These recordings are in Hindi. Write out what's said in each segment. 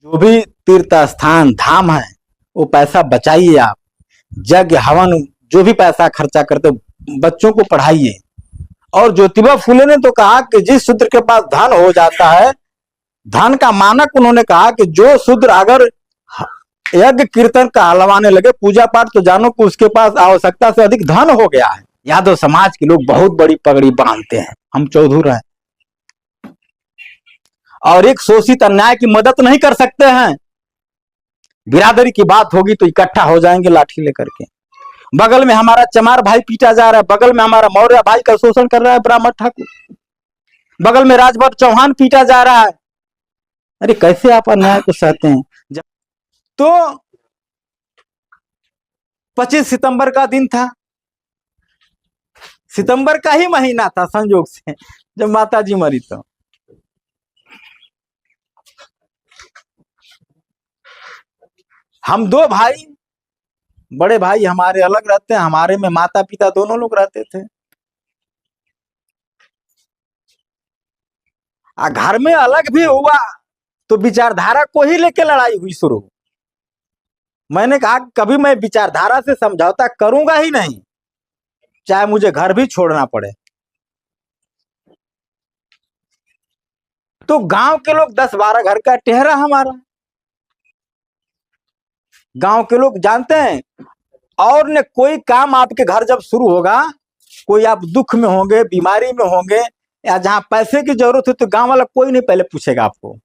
जो भी तीर्थ स्थान धाम है वो पैसा बचाइए आप। यज्ञ हवन जो भी पैसा खर्चा करते हो बच्चों को पढ़ाइए। और ज्योतिबा फुले ने तो कहा कि जिस शूद्र के पास धन हो जाता है, धन का मानक उन्होंने कहा कि जो शूद्र अगर यज्ञ कीर्तन का हलवाने लगे पूजा पाठ, तो जानो कि उसके पास आवश्यकता से अधिक धन हो गया है। यादव समाज के लोग बहुत बड़ी पगड़ी बांधते हैं, हम चौधुर हैं, और एक शोषित अन्याय की मदद नहीं कर सकते हैं। बिरादरी की बात होगी तो इकट्ठा हो जाएंगे लाठी लेकर के। बगल में हमारा चमार भाई पीटा जा रहा है, बगल में हमारा मौर्य भाई का शोषण कर रहा है ब्राह्मण ठाकुर, बगल में राजभर चौहान पीटा जा रहा है। अरे कैसे आप अन्याय को सहते हैं। तो 25 सितंबर का दिन था, सितंबर का ही महीना था संयोग से, जब माता जी मरी। तो हम दो भाई, बड़े भाई हमारे अलग रहते हैं, हमारे में माता पिता दोनों लोग रहते थे। घर में अलग भी हुआ तो विचारधारा को ही लेके लड़ाई हुई शुरू। मैंने कहा कभी मैं विचारधारा से समझौता करूंगा ही नहीं, चाहे मुझे घर भी छोड़ना पड़े। तो गांव के लोग 10-12 घर का टेहरा हमारा, गांव के लोग जानते हैं। और ने कोई काम आपके घर जब शुरू होगा, कोई आप दुख में होंगे, बीमारी में होंगे, या जहां पैसे की जरूरत है, तो गांव वाला कोई नहीं पहले पूछेगा आपको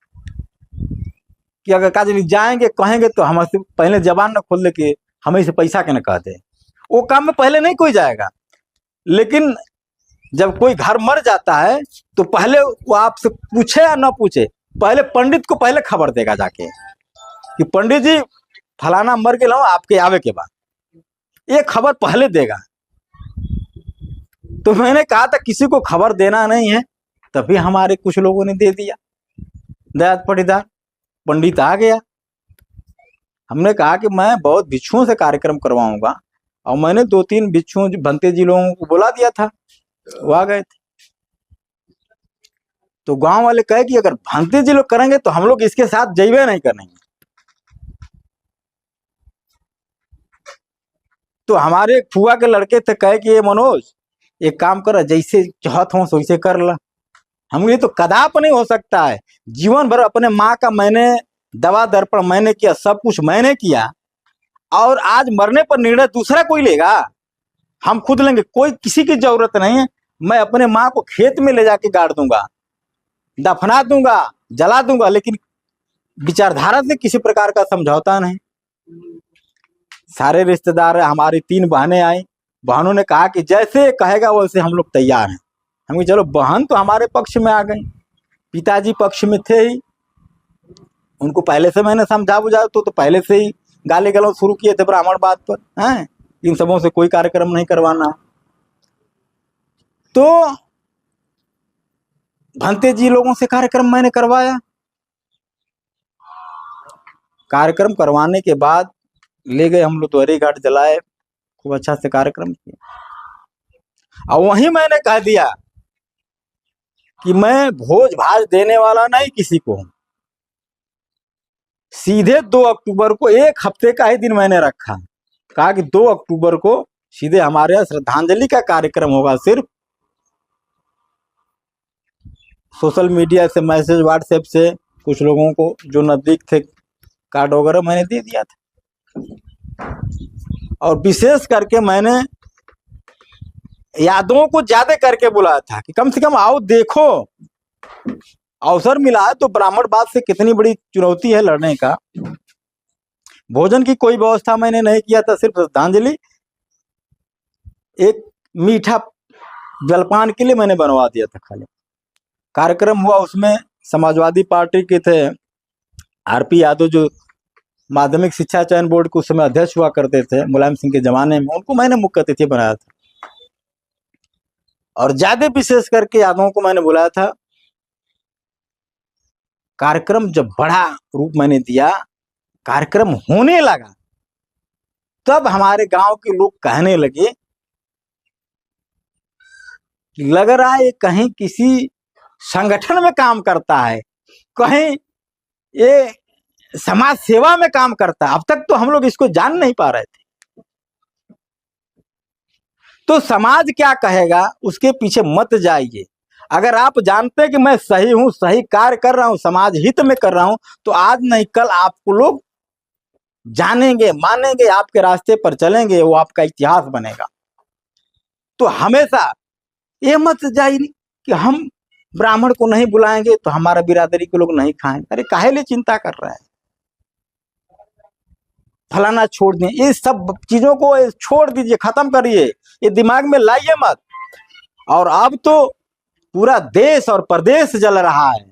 कि अगर काजली जाएंगे कहेंगे तो हमसे पहले जबान न खोल दे कि हमें से पैसा के न कहते, वो काम में पहले नहीं कोई जाएगा। लेकिन जब कोई घर मर जाता है तो पहले वो आपसे पूछे या न पूछे, पहले पंडित को पहले खबर देगा जाके कि पंडित जी फलाना मर गया, आपके आवे के बाद ये खबर पहले देगा। तो मैंने कहा था किसी को खबर देना नहीं है, तभी हमारे कुछ लोगों ने दे दिया। दयात पटीदार पंडित आ गया, हमने कहा कि मैं बहुत भिक्षुओं से कार्यक्रम करवाऊंगा, और मैंने 2-3 भिक्षुओं भंते जी लोगों को बुला दिया था, वो आ गए थे। तो गांव वाले कहे कि अगर भंते जी लोग करेंगे तो हम लोग इसके साथ जइबे नहीं करेंगे। तो हमारे फुआ के लड़के थे, कहे कि ये मनोज एक काम कर, जैसे चाहत हो वैसे कर ला। हम ये तो कदाप नहीं हो सकता है, जीवन भर अपने माँ का मैंने दवा दर्पण मैंने किया, सब कुछ मैंने किया, और आज मरने पर निर्णय दूसरा कोई लेगा? हम खुद लेंगे, कोई किसी की जरूरत नहीं है। मैं अपने माँ को खेत में ले जाके गाड़ दूंगा, दफना दूंगा, जला दूंगा, लेकिन विचारधारा से किसी प्रकार का समझौता नहीं। सारे रिश्तेदार, हमारी 3 बहनें आई, बहनों ने कहा कि जैसे कहेगा वैसे हम लोग तैयार हैं। हम चलो, बहन तो हमारे पक्ष में आ गई, पिताजी पक्ष में थे ही, उनको पहले से मैंने समझा बुझा तो पहले से ही गाली गलौज शुरू किए थे ब्राह्मण बात पर, हैं इन सबों से कोई कार्यक्रम नहीं करवाना। तो भंते जी लोगों से कार्यक्रम मैंने करवाया। कार्यक्रम करवाने के बाद ले गए हम लोग, द्वारी घाट जलाए, खूब अच्छा से कार्यक्रम किया। और वहीं मैंने कह दिया कि मैं भोज भाज देने वाला नहीं किसी को हूं। सीधे 2 अक्टूबर को, 1 हफ्ते का ही दिन मैंने रखा, कहा कि 2 अक्टूबर को सीधे हमारे यहाँ श्रद्धांजलि का कार्यक्रम होगा। सिर्फ सोशल मीडिया से मैसेज, व्हाट्सएप से कुछ लोगों को जो नजदीक थे, कार्ड वगैरह मैंने दे दिया था। और विशेष करके मैंने यादवों को ज्यादा करके बुलाया था कि कम से कम आओ देखो, अवसर मिला है तो ब्राह्मण बात से कितनी बड़ी चुनौती है लड़ने का। भोजन की कोई व्यवस्था मैंने नहीं किया था, सिर्फ श्रद्धांजलि, एक मीठा जलपान के लिए मैंने बनवा दिया था खाली। कार्यक्रम हुआ, उसमें समाजवादी पार्टी के थे आरपी यादव, जो माध्यमिक शिक्षा चयन बोर्ड के उस समय अध्यक्ष हुआ करते थे मुलायम सिंह के जमाने में, उनको मैंने मुख्य अतिथि बनाया था। और ज्यादा विशेष करके यादवों को मैंने बुलाया था। कार्यक्रम जब बड़ा रूप मैंने दिया, कार्यक्रम होने लगा, तब हमारे गांव के लोग कहने लगे लग रहा है कहीं किसी संगठन में काम करता है, कहीं ये समाज सेवा में काम करता है। अब तक तो हम लोग इसको जान नहीं पा रहे थे। तो समाज क्या कहेगा उसके पीछे मत जाइए। अगर आप जानते हैं कि मैं सही हूं, सही कार्य कर रहा हूं, समाज हित में कर रहा हूं, तो आज नहीं कल आपको लोग जानेंगे, मानेंगे, आपके रास्ते पर चलेंगे, वो आपका इतिहास बनेगा। तो हमेशा ये मत जाइए कि हम ब्राह्मण को नहीं बुलाएंगे तो हमारा बिरादरी के लोग नहीं खाएंगे। अरे काहे लिए चिंता कर रहे हैं? फलाना छोड़ दें, ये सब चीजों को छोड़ दीजिए, खत्म करिए, ये दिमाग में लाइए मत। और अब तो पूरा देश और प्रदेश जल रहा है।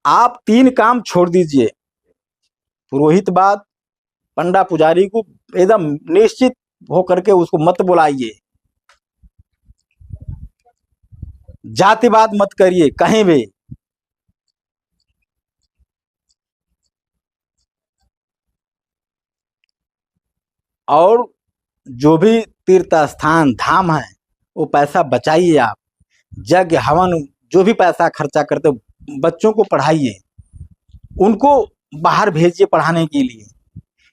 आप 3 काम छोड़ दीजिए। पुरोहितवाद, पंडा पुजारी को एकदम निश्चित होकर के उसको मत बुलाइए। जातिवाद मत करिए कहीं भी। और जो भी तीर्थ स्थान धाम है वो पैसा बचाइए। आप यज्ञ हवन जो भी पैसा खर्चा करते हो, बच्चों को पढ़ाइए, उनको बाहर भेजिए पढ़ाने के लिए।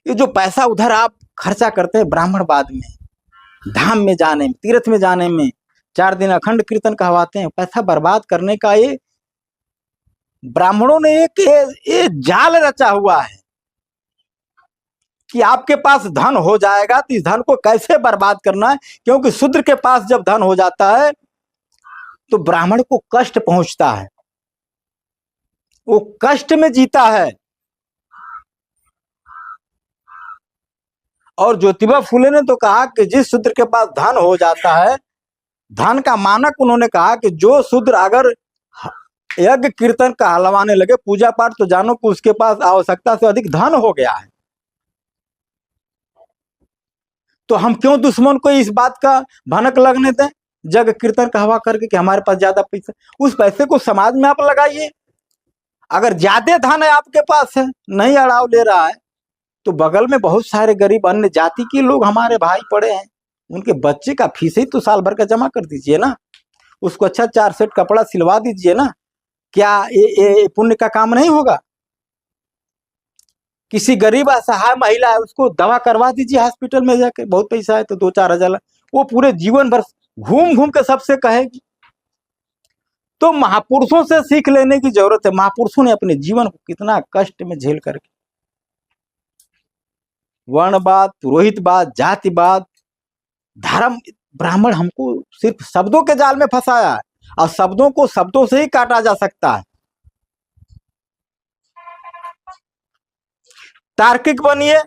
ये जो पैसा उधर आप खर्चा करते हैं ब्राह्मणवाद में, धाम में जाने में, तीर्थ में जाने में, 4 दिन अखंड कीर्तन कहवाते हैं, पैसा बर्बाद करने का ये ब्राह्मणों ने एक जाल रचा हुआ है कि आपके पास धन हो जाएगा तो इस धन को कैसे बर्बाद करना है। क्योंकि शूद्र के पास जब धन हो जाता है तो ब्राह्मण को कष्ट पहुंचता है, वो कष्ट में जीता है। और ज्योतिबा फुले ने तो कहा कि जिस शूद्र के पास धन हो जाता है, धन का मानक उन्होंने कहा कि जो शूद्र अगर यज्ञ कीर्तन का हलवाने लगे, पूजा पाठ, तो जानो कि उसके पास आवश्यकता से अधिक धन हो गया है। तो हम क्यों दुश्मन को इस बात का भनक लगने दें, जग कीर्तन कहवा करके कि हमारे पास ज्यादा पैसा। उस पैसे को समाज में आप लगाइए। अगर ज्यादा धन है आपके पास है, नहीं अड़ाव ले रहा है, तो बगल में बहुत सारे गरीब अन्य जाति के लोग हमारे भाई पड़े हैं, उनके बच्चे का फीस ही तो साल भर का जमा कर दीजिए ना, उसको अच्छा 4 सेट कपड़ा सिलवा दीजिए ना। क्या ये पुण्य का काम नहीं होगा? किसी गरीब असहाय महिला है, उसको दवा करवा दीजिए हॉस्पिटल में जाके, बहुत पैसा है तो 2-4 हजार, वो पूरे जीवन भर घूम घूम के सबसे कहेगी। तो महापुरुषों से सीख लेने की जरूरत है। महापुरुषों ने अपने जीवन को कितना कष्ट में झेल करके वर्णवाद, पुरोहितवाद, जातिवाद, धर्म, ब्राह्मण हमको सिर्फ शब्दों के जाल में फंसाया है, और शब्दों को शब्दों से ही काटा जा सकता है। तार्किक बनिए।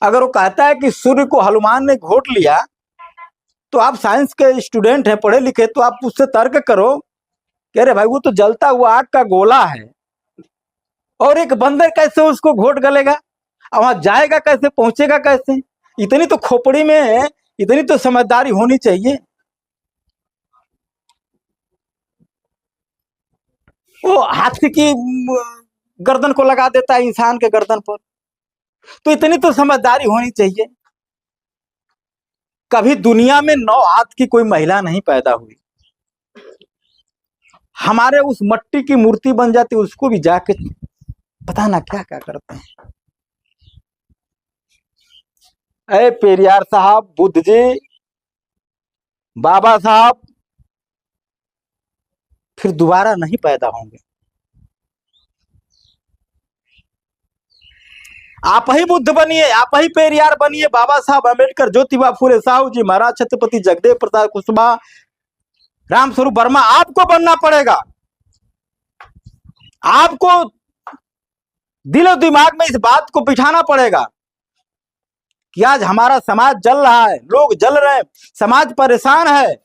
अगर वो कहता है कि सूर्य को हनुमान ने घोट लिया, तो आप साइंस के स्टूडेंट हैं, पढ़े लिखे, तो आप उससे तर्क करो कि अरे भाई वो तो जलता हुआ आग का गोला है, और एक बंदर कैसे उसको घोट गलेगा, वहां जाएगा कैसे, पहुंचेगा कैसे? इतनी तो खोपड़ी में, इतनी तो समझदारी होनी चाहिए। वो हाथी की गर्दन को लगा देता है इंसान के गर्दन पर, तो इतनी तो समझदारी होनी चाहिए। कभी दुनिया में 9 हाथ की कोई महिला नहीं पैदा हुई। हमारे उस मट्टी की मूर्ति बन जाती, उसको भी जाके पता ना क्या क्या करते हैं। अरे पेरियार साहब, बुद्ध जी, बाबा साहब फिर दोबारा नहीं पैदा होंगे। आप ही बुद्ध बनिए, आप ही पेरियार बनिए, बाबा साहब अम्बेडकर, ज्योतिबा फुले, साहू जी महाराज, छत्रपति जगदेव प्रसाद कुशवाहा, रामस्वरूप वर्मा, आपको बनना पड़ेगा। आपको दिलो दिमाग में इस बात को बिठाना पड़ेगा कि आज हमारा समाज जल रहा है, लोग जल रहे हैं, समाज परेशान है,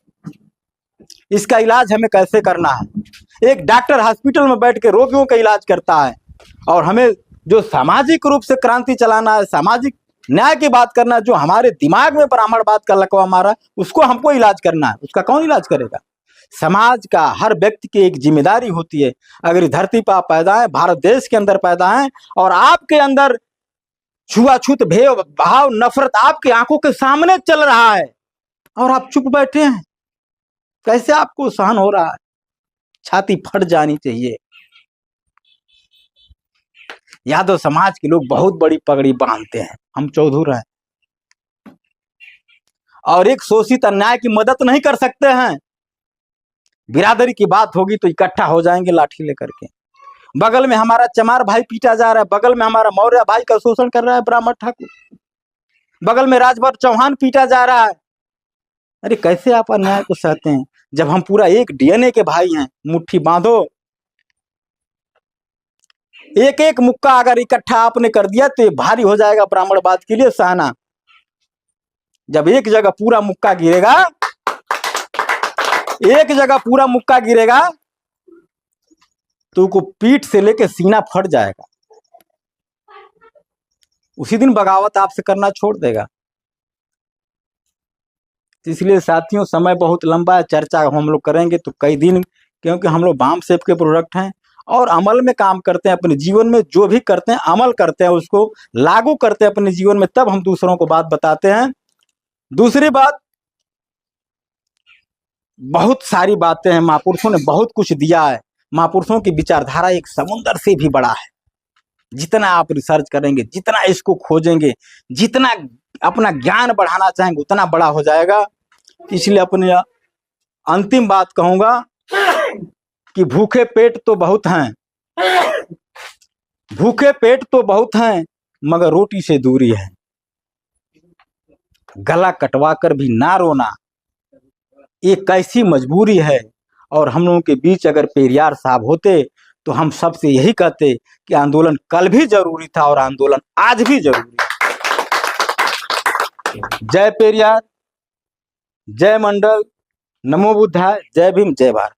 इसका इलाज हमें कैसे करना है। एक डॉक्टर हॉस्पिटल में बैठ के रोगियों का इलाज करता है, और हमें जो सामाजिक रूप से क्रांति चलाना है, सामाजिक न्याय की बात करना है, जो हमारे दिमाग में ब्राह्मणवाद का लकवा मारा, उसको हमको इलाज करना है। उसका कौन इलाज करेगा? समाज का हर व्यक्ति की एक जिम्मेदारी होती है। अगर इस धरती पर आप पैदा है, भारत देश के अंदर पैदा है, और आपके अंदर छुआछूत, भेदभाव, नफरत आपकी आंखों के सामने चल रहा है, और आप चुप बैठे हैं, कैसे आपको सहन हो रहा है? छाती फट जानी चाहिए। यादव समाज के लोग बहुत बड़ी पगड़ी बांधते हैं, हम चौधुर हैं, और एक शोषित अन्याय की मदद नहीं कर सकते हैं। बिरादरी की बात होगी तो इकट्ठा हो जाएंगे लाठी लेकर के। बगल में हमारा चमार भाई पीटा जा रहा है, बगल में हमारा मौर्य भाई का शोषण कर रहा है ब्राह्मण ठाकुर, बगल में राजभर चौहान पीटा जा रहा है। अरे कैसे आप अन्याय को सहते हैं जब हम पूरा एक डीएनए के भाई हैं। मुट्ठी बांधो, एक एक मुक्का अगर इकट्ठा आपने कर दिया तो ये भारी हो जाएगा ब्राह्मणवाद के लिए सहना। जब एक जगह पूरा मुक्का गिरेगा, एक जगह पूरा मुक्का गिरेगा तो को पीठ से लेके सीना फट जाएगा, उसी दिन बगावत आपसे करना छोड़ देगा। इसलिए साथियों समय बहुत लंबा है, चर्चा हम लोग करेंगे तो कई दिन, क्योंकि हम लोग बाम सेप के प्रोडक्ट हैं और अमल में काम करते हैं। अपने जीवन में जो भी करते हैं अमल करते हैं, उसको लागू करते हैं अपने जीवन में, तब हम दूसरों को बात बताते हैं। दूसरी बात, बहुत सारी बातें हैं, महापुरुषों ने बहुत कुछ दिया है। महापुरुषों की विचारधारा एक समुद्र से भी बड़ा है। जितना आप रिसर्च करेंगे, जितना इसको खोजेंगे, जितना अपना ज्ञान बढ़ाना चाहेंगे, उतना बड़ा हो जाएगा। इसलिए अपनी अंतिम बात कहूंगा कि भूखे पेट तो बहुत हैं, भूखे पेट तो बहुत हैं, मगर रोटी से दूरी है। गला कटवा कर भी ना रोना, ये कैसी मजबूरी है। और हम लोगों के बीच अगर पेरियार साहब होते तो हम सबसे यही कहते कि आंदोलन कल भी जरूरी था और आंदोलन आज भी जरूरी है। जय पेरियार, जय मंडल, नमो बुद्धाय, जय भीम, जय भारत।